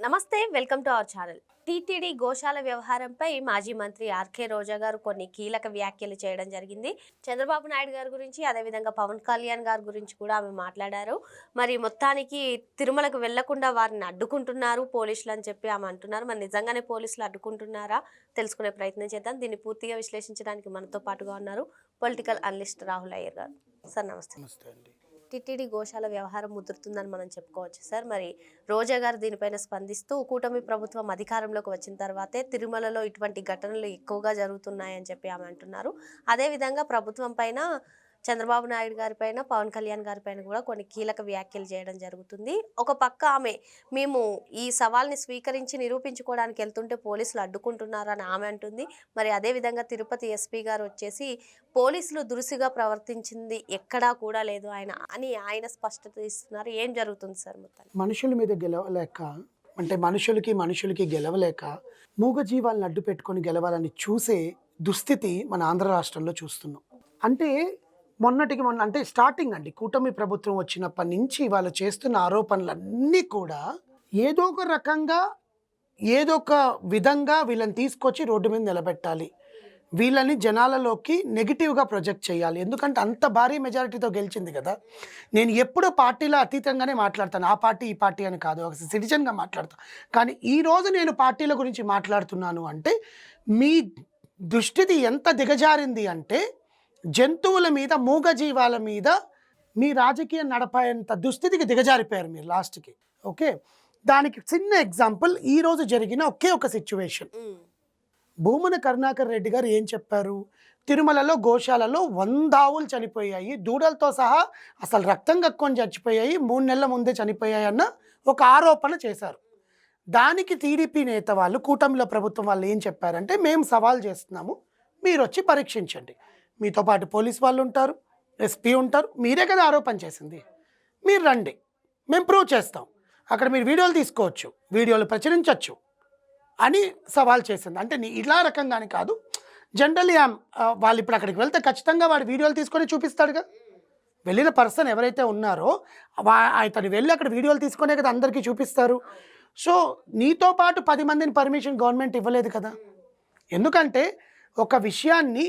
నమస్తే, welcome to our channel. TTD గోశాల వ్యవహారంపై మాజీ మంత్రి ఆర్కే రోజా గారు కొన్ని కీలక వ్యాఖ్యలు చేయడం జరిగింది. చంద్రబాబు నాయుడు గారి గురించి, అదేవిధంగా పవన్ కళ్యాణ్ గారి గురించి కూడా ఆమె మాట్లాడారు. మరి మొత్తానికి తిరుమలకు వెళ్లకుండా వారిని అడ్డుకుంటున్నారు పోలీసులు అని చెప్పి ఆమె అంటున్నారు. మరి నిజంగానే పోలీసులు అడ్డుకుంటున్నారా తెలుసుకునే ప్రయత్నం చేద్దాం. దీన్ని పూర్తిగా విశ్లేషించడానికి మనతో పాటుగా ఉన్నారు పొలిటికల్ అనలిస్ట్ రాహుల్ అయ్యర్ గారు. సార్ నమస్తే. నమస్తే అండి. టీటీడీ గోశాల వ్యవహారం ముదురుతుందని మనం చెప్పుకోవచ్చు సార్. మరి రోజా గారు దీనిపైన స్పందిస్తూ కూటమి ప్రభుత్వం అధికారంలోకి వచ్చిన తర్వాతే తిరుమలలో ఇటువంటి ఘటనలు ఎక్కువగా జరుగుతున్నాయని చెప్పి ఆమె అంటున్నారు. అదేవిధంగా ప్రభుత్వం పైన చంద్రబాబు నాయుడు గారి పైన, పవన్ కళ్యాణ్ గారి పైన కూడా కొన్ని కీలక వ్యాఖ్యలు చేయడం జరుగుతుంది. ఒక పక్క ఆమె మేము ఈ సవాల్ని స్వీకరించి నిరూపించుకోవడానికి వెళ్తుంటే పోలీసులు అడ్డుకుంటున్నారని ఆమె అంటుంది. మరి అదేవిధంగా తిరుపతి ఎస్పీ గారు వచ్చేసి పోలీసులు దురుసుగా ప్రవర్తించింది ఎక్కడా కూడా లేదు ఆయన స్పష్టత ఇస్తున్నారు. ఏం జరుగుతుంది సార్ మొత్తం? మనుషుల మీద గెలవలేక, అంటే మనుషులకి గెలవలేక మూగజీవాలను అడ్డు పెట్టుకొని గెలవాలని చూసే దుస్థితి మన ఆంధ్ర రాష్ట్రంలో చూస్తున్నాం. అంటే మొన్న అంటే స్టార్టింగ్ అండి, కూటమి ప్రభుత్వం వచ్చినప్పటి నుంచి వాళ్ళు చేస్తున్న ఆరోపణలన్నీ కూడా ఏదో ఒక రకంగా, ఏదో ఒక విధంగా వీళ్ళని తీసుకొచ్చి రోడ్డు మీద నిలబెట్టాలి, వీళ్ళని జనాలలోకి నెగిటివ్గా ప్రొజెక్ట్ చేయాలి. ఎందుకంటే అంత భారీ మెజారిటీతో గెలిచింది కదా. నేను ఎప్పుడూ పార్టీలో అతీతంగానే మాట్లాడతాను, ఆ పార్టీ ఈ పార్టీ అని కాదు, ఒక సిటిజన్గా మాట్లాడతాను. కానీ ఈరోజు నేను పార్టీల గురించి మాట్లాడుతున్నాను అంటే మీ దుస్థితి ఎంత దిగజారింది అంటే జంతువుల మీద, మూగజీవాల మీద మీ రాజకీయం నడపేంత దుస్థితికి దిగజారిపోయారు మీరు లాస్ట్కి. ఓకే, దానికి చిన్న ఎగ్జాంపుల్ ఈరోజు జరిగిన ఒక సిచ్యువేషన్. భూమన కరుణాకర్ రెడ్డి గారు ఏం చెప్పారు? తిరుమలలో గోశాలలో 100 ఆవులు చనిపోయాయి, దూడలతో సహా అసలు రక్తం కక్కుని చచ్చిపోయాయి, 3 నెలల ముందే చనిపోయాయి అన్న ఒక ఆరోపణ చేశారు. దానికి టీడీపీ నేత వాళ్ళు, కూటమిలో ప్రభుత్వం వాళ్ళు ఏం చెప్పారంటే, మేము సవాల్ చేస్తున్నాము, మీరు వచ్చి పరీక్షించండి, మీతో పాటు పోలీస్ వాళ్ళు ఉంటారు, ఎస్పీ ఉంటారు, మీరే కదా ఆరోపణ చేసింది, మీరు రండి, మేము ప్రూవ్ చేస్తాం, అక్కడ మీరు వీడియోలు తీసుకోవచ్చు, వీడియోలు ప్రచురించవచ్చు అని సవాల్ చేసింది. అంటే ఇలా రకంగానే కాదు, జనరల్లీ వాళ్ళు ఇప్పుడు అక్కడికి వెళ్తే ఖచ్చితంగా వాడు వీడియోలు తీసుకొని చూపిస్తాడుగా. వెళ్ళిన పర్సన్ ఎవరైతే ఉన్నారో అతను వెళ్ళి అక్కడ వీడియోలు తీసుకునే కదా అందరికీ చూపిస్తారు. సో నీతో పాటు 10 మందిని పర్మిషన్ గవర్నమెంట్ ఇవ్వలేదు కదా. ఎందుకంటే ఒక విషయాన్ని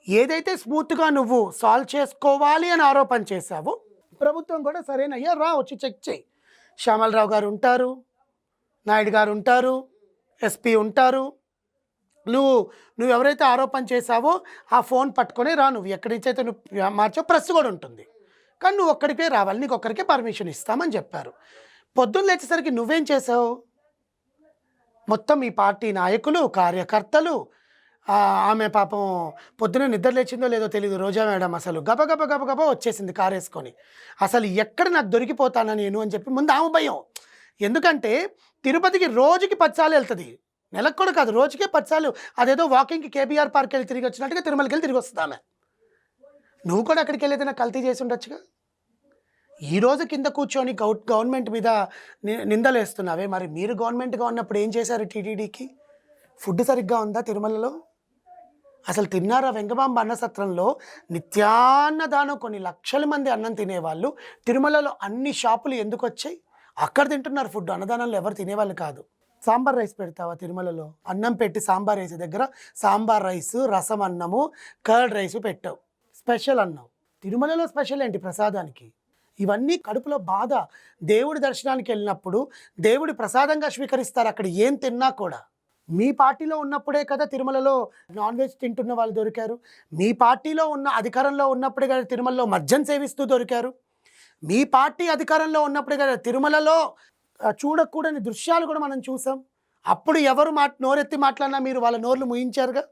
ఏదైతే స్మూత్గా నువ్వు సాల్వ్ చేసుకోవాలి అని ఆరోపణ చేశావో, ప్రభుత్వం కూడా సరేనయ్యా రా వచ్చి చెక్ చేయి, శ్యామలరావు గారు ఉంటారు, నాయుడు గారు ఉంటారు, ఎస్పీ ఉంటారు, నువ్వు ఎవరైతే ఆరోపణ చేశావో ఆ ఫోన్ పట్టుకొని రా, నువ్వు ఎక్కడి నుంచి అయితే నువ్వు మార్చావు ప్రెస్ కూడా ఉంటుంది, కానీ నువ్వు ఒక్కడికే రావాలి, నీకు ఒక్కడికే పర్మిషన్ ఇస్తామని చెప్పారు. పొద్దున్న లేచేసరికి నువ్వేం చేసావు? మొత్తం ఈ పార్టీ నాయకులు, కార్యకర్తలు, ఆమె పాపం పొద్దున నిద్ర లేచిందో లేదో తెలియదు, రోజా మేడం అసలు గబగబ వచ్చేసింది కారు వేసుకొని. అసలు ఎక్కడ నాకు దొరికిపోతానా నేను అని చెప్పి ముందు ఆమె భయం. ఎందుకంటే తిరుపతికి రోజుకి 10 సార్లు వెళ్తుంది, నెలకు కూడా కాదు, రోజుకే 10 సార్లు. అదేదో వాకింగ్కి కేబీఆర్ పార్క్ వెళ్ళి తిరిగి వచ్చినట్టుగా తిరుమలకి వెళ్ళి తిరిగి వస్తుంది ఆమె. నువ్వు కూడా అక్కడికి వెళ్ళేదైనా కల్తీ చేసి ఉండొచ్చుగా. ఈరోజు కింద కూర్చొని గవర్నమెంట్ మీద నిందలు వేస్తున్నావే, మరి మీరు గవర్నమెంట్గా ఉన్నప్పుడు ఏం చేశారు? టీటీడీకి ఫుడ్ సరిగ్గా ఉందా తిరుమలలో? అసలు తిన్నారా? వెంగమాంబ అన్నసత్రంలో నిత్యాన్నదానం, కొన్ని లక్షల మంది అన్నం తినేవాళ్ళు. తిరుమలలో అన్ని షాపులు ఎందుకు వచ్చాయి? అక్కడ తింటున్నారు ఫుడ్, అన్నదానంలో ఎవరు తినేవాళ్ళు కాదు. సాంబార్ రైస్ పెడతావా తిరుమలలో? అన్నం పెట్టి సాంబార్ రైస్ దగ్గర సాంబార్ రైసు, రసం అన్నము, కర్డ్ రైసు పెట్టావు, స్పెషల్ అన్నావు. తిరుమలలో స్పెషల్ ఏంటి ప్రసాదానికి? ఇవన్నీ కడుపులో బాధ. దేవుడి దర్శనానికి వెళ్ళినప్పుడు దేవుడి ప్రసాదంగా స్వీకరిస్తారు అక్కడ ఏం తిన్నా కూడా. మీ పార్టీలో ఉన్నప్పుడే కదా తిరుమలలో నాన్ వెజ్ తింటున్న వాళ్ళు దొరికారు. మీ పార్టీలో ఉన్న అధికారంలో ఉన్నప్పుడే కదా తిరుమలలో మద్యం సేవిస్తూ దొరికారు. మీ పార్టీ అధికారంలో ఉన్నప్పుడే కదా తిరుమలలో చూడకూడని దృశ్యాలు కూడా మనం చూసాం. అప్పుడు ఎవరు నోరెత్తి మాట్లాడినా మీరు వాళ్ళ నోర్లు ముయించారుగా.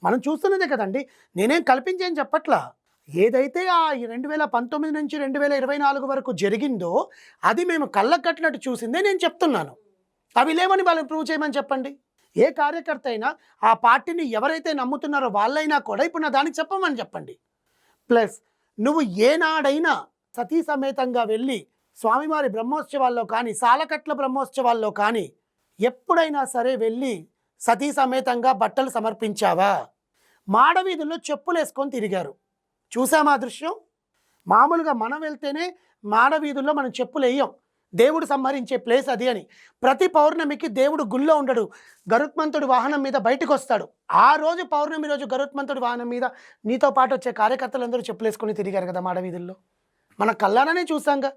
మనం చూస్తున్నదే కదండి, నేనేం కల్పించేం చెప్పట్లా. ఏదైతే ఆ 2019 నుంచి 2024 వరకు జరిగిందో అది మేము కళ్ళకు కట్టినట్టు చూసిందే నేను చెప్తున్నాను. అవి లేవని వాళ్ళని ప్రూవ్ చేయమని చెప్పండి. ఏ కార్యకర్త అయినా ఆ పార్టీని ఎవరైతే నమ్ముతున్నారో వాళ్ళైనా కూడా ఇప్పుడు నా దానికి చెప్పమని చెప్పండి. ప్లస్ నువ్వు ఏనాడైనా సతీ సమేతంగా వెళ్ళి స్వామివారి బ్రహ్మోత్సవాల్లో కానీ, సాలకట్ల బ్రహ్మోత్సవాల్లో కానీ ఎప్పుడైనా సరే వెళ్ళి సతీ సమేతంగా బట్టలు సమర్పించావా? మాడవీధుల్లో చెప్పులు వేసుకొని తిరిగారు, చూసామా దృశ్యం? మామూలుగా మనం వెళ్తేనే మాడవీధుల్లో మనం చెప్పులు వేయం, దేవుడు సంహరించే ప్లేస్ అది అని. ప్రతి పౌర్ణమికి దేవుడు గుళ్ళో ఉండడు, గరుత్మంతుడి వాహనం మీద బయటకు వస్తాడు. ఆ రోజు పౌర్ణమి రోజు గరుత్మంతుడి వాహనం మీద నీతో పాటు వచ్చే కార్యకర్తలందరూ చెప్పులేసుకొని తిరిగారు కదా మాడ వీధుల్లో. మన కళ్ళాననే చూసాంగా.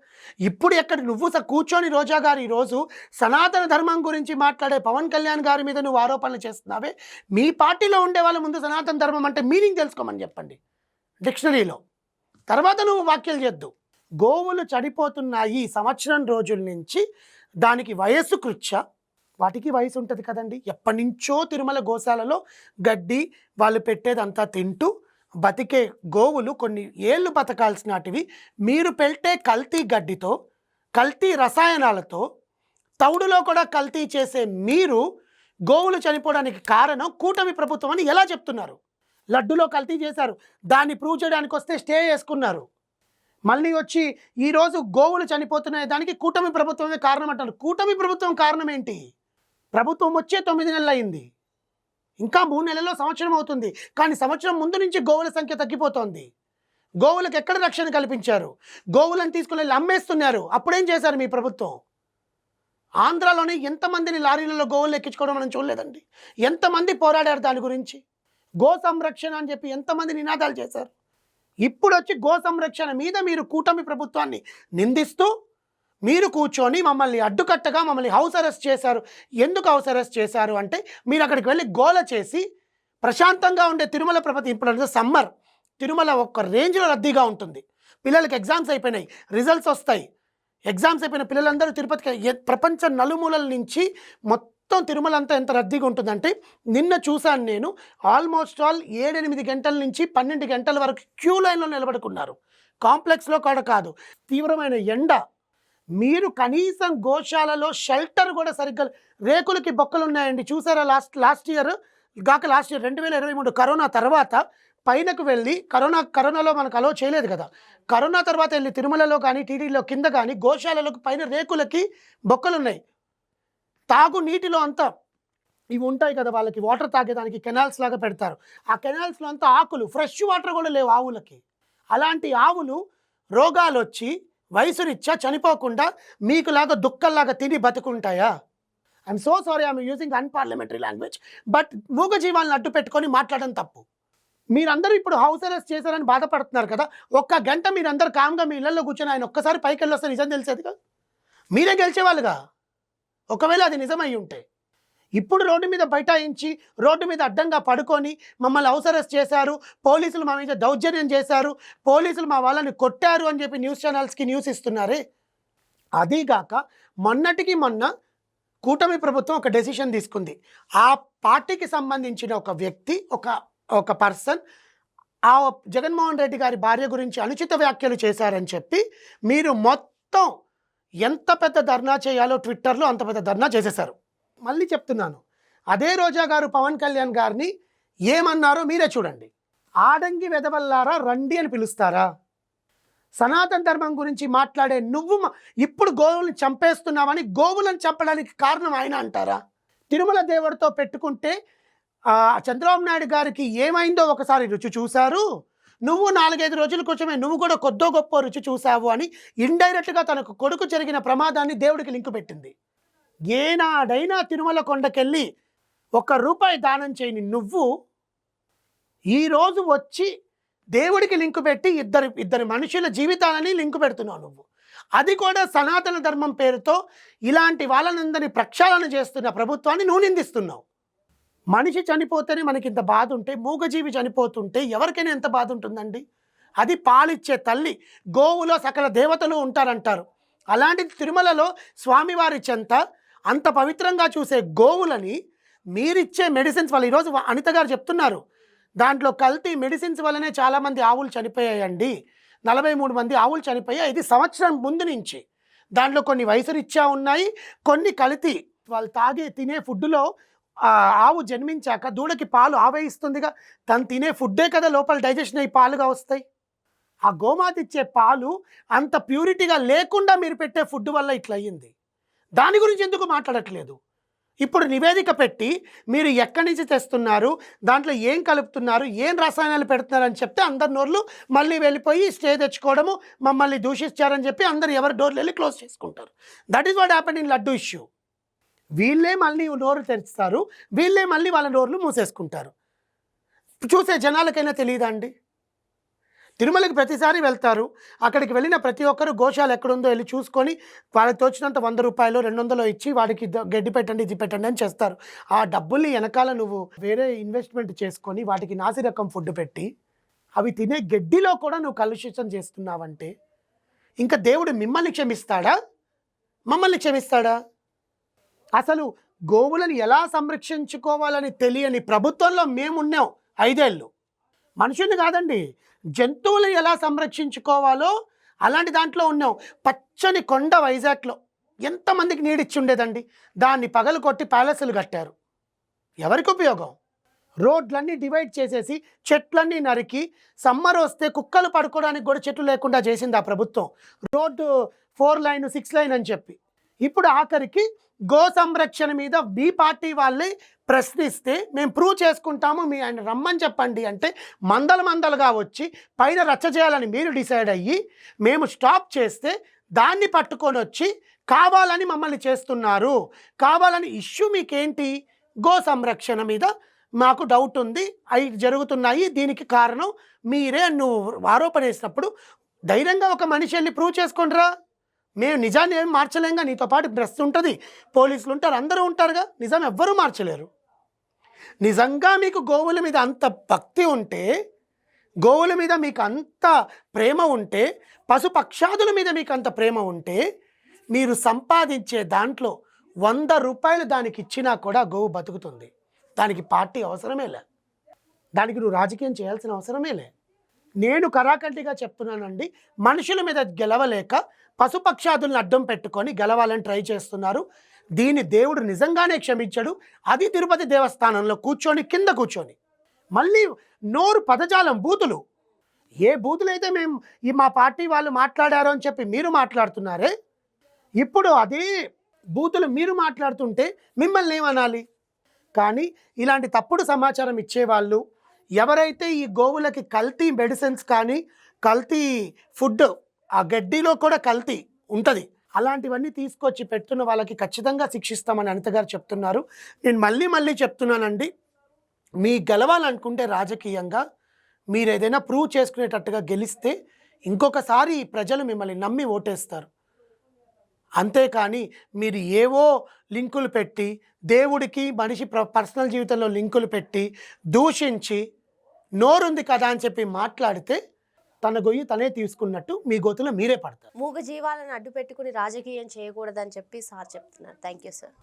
ఇప్పుడు ఎక్కడ నువ్వు కూర్చొని రోజా గారు ఈరోజు సనాతన ధర్మం గురించి మాట్లాడే పవన్ కళ్యాణ్ గారి మీద నువ్వు ఆరోపణలు చేస్తున్నావే, మీ పార్టీలో ఉండే వాళ్ళ ముందు సనాతన ధర్మం అంటే మీనింగ్ తెలుసుకోమని చెప్పండి డిక్షనరీలో, తర్వాత నువ్వు వ్యాఖ్యలు చేద్దు. గోవులు చనిపోతున్నాయి సంవత్సరం రోజుల నుంచి, దానికి వయస్సు కృత్య, వాటికి వయసు ఉంటుంది కదండి. ఎప్పటి నుంచో తిరుమల గోశాలలో గడ్డి వాళ్ళు పెట్టేదంతా తింటూ బతికే గోవులు కొన్ని ఏళ్ళు బతకాల్సినటివి మీరు పెట్టే కల్తీ గడ్డితో, కల్తీ రసాయనాలతో, తౌడులో కూడా కల్తీ చేసే మీరు గోవులు చనిపోవడానికి కారణం కూటమి ప్రభుత్వం అని ఎలా చెప్తున్నారు? లడ్డులో కల్తీ చేశారు, దాన్ని ప్రూవ్ చేయడానికి వస్తే స్టే చేసుకున్నారు. మళ్ళీ వచ్చి ఈరోజు గోవులు చనిపోతున్నాయి దానికి కూటమి ప్రభుత్వమే కారణం అంటారు. కూటమి ప్రభుత్వం కారణం ఏంటి? ప్రభుత్వం వచ్చే 9 నెలలు అయింది, ఇంకా 3 నెలల్లో సంవత్సరం అవుతుంది. కానీ సంవత్సరం ముందు నుంచి గోవుల సంఖ్య తగ్గిపోతోంది. గోవులకు ఎక్కడ రక్షణ కల్పించారు? గోవులను తీసుకుని వెళ్ళి అమ్మేస్తున్నారు. అప్పుడేం చేశారు మీ ప్రభుత్వం? ఆంధ్రాలోనే ఎంతమందిని లారీలలో గోవులు ఎక్కించుకోవడం మనం చూడలేదండి. ఎంతమంది పోరాడారు దాని గురించి? గో సంరక్షణ అని చెప్పి ఎంతమంది నినాదాలు చేశారు. ఇప్పుడు వచ్చి గో సంరక్షణ మీద మీరు కూటమి ప్రభుత్వాన్ని నిందిస్తూ మీరు కూర్చొని మమ్మల్ని అడ్డుకట్టగా మమ్మల్ని హౌస్ అరెస్ట్ చేశారు. ఎందుకు హౌస్ అరెస్ట్ చేశారు అంటే మీరు అక్కడికి వెళ్ళి గోల చేసి ప్రశాంతంగా ఉండే తిరుమల ప్రభుత్వం, ఇప్పుడు సమ్మర్ తిరుమల ఒక్క రేంజ్లో రద్దీగా ఉంటుంది. పిల్లలకి ఎగ్జామ్స్ అయిపోయినాయి, రిజల్ట్స్ వస్తాయి. ఎగ్జామ్స్ అయిపోయిన పిల్లలందరూ తిరుపతికి, ప్రపంచ నలుమూలల నుంచి మొత్తం తిరుమల అంతా ఎంత రద్దీగా ఉంటుందంటే నిన్న చూశాను నేను, ఆల్మోస్ట్ ఆల్ 7-8 గంటల నుంచి 12 గంటల వరకు క్యూ లైన్లో నిలబడుకున్నారు. కాంప్లెక్స్లో కూడా కాదు, తీవ్రమైన ఎండ. మీరు కనీసం గోశాలలో షెల్టర్ కూడా సరిగ్గా, రేకులకి బొక్కలు ఉన్నాయండి. చూసారా? లాస్ట్ ఇయర్ 2023 కరోనా తర్వాత పైనకు వెళ్ళి, కరోనాలో మనకు అలో చేయలేదు కదా, కరోనా తర్వాత వెళ్ళి తిరుమలలో కానీ టీటీడీలో కింద కానీ గోశాలలకు పైన రేకులకి బొక్కలు ఉన్నాయి. తాగు నీటిలో అంతా ఇవి ఉంటాయి కదా, వాళ్ళకి వాటర్ తాగేదానికి కెనాల్స్ లాగా పెడతారు. ఆ కెనాల్స్లో అంతా ఆకులు, ఫ్రెష్ వాటర్ కూడా లేవు ఆవులకి. అలాంటి ఆవులు రోగాలు వచ్చి వయసురిచ్చా చనిపోకుండా మీకులాగా దుక్కల్లాగా తిని బతుకుంటాయా? I'm so sorry, I'm using unparliamentary language, but మూగజీవాలను అడ్డు పెట్టుకొని మాట్లాడడం తప్పు. మీరందరూ ఇప్పుడు హౌస్ అరెస్ట్ చేశారని బాధపడుతున్నారు కదా, ఒక్క గంట మీరందరూ కామ్గా మీ ఇళ్లలో కూర్చొని ఆయన ఒక్కసారి పైకి వెళ్ళి వస్తే నిజం తెలిసేదిగా, మీరే గెలిచేవాళ్ళుగా ఒకవేళ అది నిజమై ఉంటే. ఇప్పుడు రోడ్డు మీద బైఠాయించి రోడ్డు మీద అడ్డంగా పడుకొని మమ్మల్ని హౌస్ అరెస్ట్ చేశారు, పోలీసులు మా మీద దౌర్జన్యం చేశారు, పోలీసులు మా వాళ్ళని కొట్టారు అని చెప్పి న్యూస్ ఛానల్స్కి న్యూస్ ఇస్తున్నారే. అదీగాక మొన్నటికి మొన్న కూటమి ప్రభుత్వం ఒక డెసిషన్ తీసుకుంది. ఆ పార్టీకి సంబంధించిన ఒక వ్యక్తి, ఒక పర్సన్ ఆ జగన్మోహన్ రెడ్డి గారి భార్య గురించి అనుచిత వ్యాఖ్యలు చేశారని చెప్పి మీరు మొత్తం ఎంత పెద్ద ధర్నా చేయాలో ట్విట్టర్లో అంత పెద్ద ధర్నా చేసేశారు. మళ్ళీ చెప్తున్నాను, అదే రోజా గారు పవన్ కళ్యాణ్ గారిని ఏమన్నారో మీరే చూడండి. ఆడంగి వెదవల్లారా రండి అని పిలుస్తారా? సనాతన ధర్మం గురించి మాట్లాడే నువ్వు ఇప్పుడు గోవులను చంపేస్తున్నావని, గోవులను చంపడానికి కారణం ఆయన అంటారా? తిరుమల దేవుడితో పెట్టుకుంటే చంద్రబాబు నాయుడు గారికి ఏమైందో ఒకసారి రుచి చూశారు, నువ్వు 4-5 రోజుల కోసమే నువ్వు కూడా కొద్దో గొప్ప రుచి చూసావు అని ఇండైరెక్ట్గా తనకు కొడుకు జరిగిన ప్రమాదాన్ని దేవుడికి లింకు పెట్టింది. ఏనాడైనా తిరుమల కొండకెళ్ళి ₹1 దానం చేయని నువ్వు ఈరోజు వచ్చి దేవుడికి లింకు పెట్టి ఇద్దరు మనుషుల జీవితాలని లింకు పెడుతున్నావు నువ్వు. అది కూడా సనాతన ధర్మం పేరుతో ఇలాంటి వాళ్ళనందరినీ ప్రక్షాళన చేస్తున్న ప్రభుత్వాన్ని నువ్వు నిందిస్తున్నావు. మనిషి చనిపోతేనే మనకి ఇంత బాధ ఉంటే, మూగజీవి చనిపోతుంటే ఎవరికైనా ఎంత బాధ ఉంటుందండి? అది పాలిచ్చే తల్లి. గోవులో సకల దేవతలు ఉంటారంటారు. అలాంటిది తిరుమలలో స్వామివారి చెంత అంత పవిత్రంగా చూసే గోవులని మీరిచ్చే మెడిసిన్స్ వల్ల, ఈరోజు అనిత గారు చెప్తున్నారు, దాంట్లో కల్తీ మెడిసిన్స్ వల్లనే చాలామంది ఆవులు చనిపోయాయండి. 43 మంది ఆవులు చనిపోయాయి. ఇది సంవత్సరం ముందు నుంచి. దాంట్లో కొన్ని వయసురీత్యా ఉన్నాయి, కొన్ని కల్తీ. వాళ్ళు తినే ఫుడ్లో ఆవు జన్మించాక దూడకి పాలు ఆవే ఇస్తుందిగా, తను తినే ఫుడ్డే కదా లోపల డైజెషన్ అయ్యి పాలుగా వస్తాయి. ఆ గోమాత ఇచ్చే పాలు అంత ప్యూరిటీగా లేకుండా మీరు పెట్టే ఫుడ్ వల్ల ఇట్లా అయ్యింది. దాని గురించి ఎందుకు మాట్లాడట్లేదు? ఇప్పుడు నివేదిక పెట్టి మీరు ఎక్కడి నుంచి తెస్తున్నారు, దాంట్లో ఏం కలుపుతున్నారు, ఏం రసాయనాలు పెడుతున్నారు అని చెప్తే అందరి నోర్లు మళ్ళీ వెళ్ళిపోయి స్టే తెచ్చుకోవడము, మమ్మల్ని దూషించారని చెప్పి అందరు ఎవరి డోర్లు వెళ్ళి క్లోజ్ చేసుకుంటారు. That is what happen in laddu issue. వీళ్ళే మళ్ళీ నోరు తెరుస్తారు, వీళ్ళే మళ్ళీ వాళ్ళ నోర్లు మూసేసుకుంటారు. చూసే జనాలకైనా తెలియదా అండి? తిరుమలకి ప్రతిసారి వెళ్తారు, అక్కడికి వెళ్ళిన ప్రతి ఒక్కరు గోశాల ఎక్కడుందో వెళ్ళి చూసుకొని వాళ్ళకి తోచినంత 100 రూపాయలు 200 ఇచ్చి వాడికి గడ్డి పెట్టండి ఇది పెట్టండి అని చేస్తారు. ఆ డబ్బుల్ని వెనకాల నువ్వు వేరే ఇన్వెస్ట్మెంట్ చేసుకొని వాటికి నాసి రకం ఫుడ్ పెట్టి అవి తినే గడ్డిలో కూడా నువ్వు కలుషితం చేస్తున్నావంటే ఇంకా దేవుడు మిమ్మల్ని క్షమిస్తాడా, మమ్మల్ని క్షమిస్తాడా? అసలు గోవులను ఎలా సంరక్షించుకోవాలని తెలియని ప్రభుత్వంలో మేమున్నాం 5 ఏళ్ళు. మనుషుల్ని కాదండి, జంతువులను ఎలా సంరక్షించుకోవాలో అలాంటి దాంట్లో ఉన్నాం. పచ్చని కొండ వైజాగ్లో ఎంతమందికి నీడిచ్చి ఉండేదండి, దాన్ని పగలు కొట్టి ప్యాలెస్లు కట్టారు. ఎవరికి ఉపయోగం? రోడ్లన్నీ డివైడ్ చేసేసి చెట్లన్నీ నరికి సమ్మర్ వస్తే కుక్కలు పడుకోవడానికి కూడా చెట్లు లేకుండా చేసింది ఆ ప్రభుత్వం. రోడ్డు 4 లైన్ 6 లైన్ అని చెప్పి. ఇప్పుడు ఆఖరికి గో సంరక్షణ మీద మీ పార్టీ వాళ్ళే ప్రశ్నిస్తే మేము ప్రూవ్ చేసుకుంటాము, మీ ఆయన రమ్మని చెప్పండి అంటే మందలుగా వచ్చి పైన రచ్చ చేయాలని మీరు డిసైడ్ అయ్యి మేము స్టాప్ చేస్తే దాన్ని పట్టుకొని వచ్చి కావాలని మమ్మల్ని చేస్తున్నారు. కావాలని ఇష్యూ మీకేంటి? గో సంరక్షణ మీద మాకు డౌట్ ఉంది, అవి జరుగుతున్నాయి, దీనికి కారణం మీరే నువ్వు ఆరోపణ వేసినప్పుడు ధైర్యంగా ఒక మనిషి వెళ్ళి ప్రూవ్ చేసుకుంటారా? మేము నిజాన్ని ఏమి మార్చలేంగా, నీతో పాటు ప్రెస్ ఉంటుంది, పోలీసులు ఉంటారు, అందరూ ఉంటారుగా. నిజం ఎవ్వరూ మార్చలేరు. నిజంగా మీకు గోవుల మీద అంత భక్తి ఉంటే, గోవుల మీద మీకు అంత ప్రేమ ఉంటే, పశుపక్షాదుల మీద మీకు అంత ప్రేమ ఉంటే, మీరు సంపాదించే దాంట్లో 100 రూపాయలు దానికి ఇచ్చినా కూడా గోవు బతుకుతుంది. దానికి పార్టీ అవసరమేలే, దానికి నువ్వు రాజకీయం చేయాల్సిన అవసరమేలే. నేను కరాకంటిగా చెప్తున్నానండి, మనుషుల మీద గెలవలేక పశుపక్షాదులను అడ్డం పెట్టుకొని గెలవాలని ట్రై చేస్తున్నారు. దీన్ని దేవుడు నిజంగానే క్షమించడు. అది తిరుపతి దేవస్థానంలో కింద కూర్చొని మళ్ళీ నోరు పదజాలం బూతులు, ఏ బూతులైతే మేము మా పార్టీ వాళ్ళు మాట్లాడారో అని చెప్పి మీరు మాట్లాడుతున్నారే, ఇప్పుడు అదే బూతులు మీరు మాట్లాడుతుంటే మిమ్మల్ని ఏమనాలి? కానీ ఇలాంటి తప్పుడు సమాచారం ఇచ్చేవాళ్ళు ఎవరైతే ఈ గోవులకి కల్తీ మెడిసిన్స్ కానీ కల్తీ ఫుడ్, ఆ గడ్డిలో కూడా కల్తీ ఉంటుంది, అలాంటివన్నీ తీసుకొచ్చి పెడుతున్న వాళ్ళకి ఖచ్చితంగా శిక్షిస్తామని అనిత గారు చెప్తున్నారు. నేను మళ్ళీ చెప్తున్నానండి, మీ గెలవాలనుకుంటే రాజకీయంగా మీరు ఏదైనా ప్రూవ్ చేసుకునేటట్టుగా గెలిస్తే ఇంకొకసారి ప్రజలు మిమ్మల్ని నమ్మి ఓటేస్తారు. అంతేకాని మీరు ఏవో లింకులు పెట్టి దేవుడికి మనిషి పర్సనల్ జీవితంలో లింకులు పెట్టి దూషించి నోరుంది కదా అని చెప్పి మాట్లాడితే తన గొయ్యి తనే తీసుకున్నట్టు మీ గోతులో మీరే పడతారు. మూగ జీవాలను అడ్డు పెట్టుకుని రాజకీయం చేయకూడదని చెప్పి సార్ చెప్తున్నారు. Thank you sir.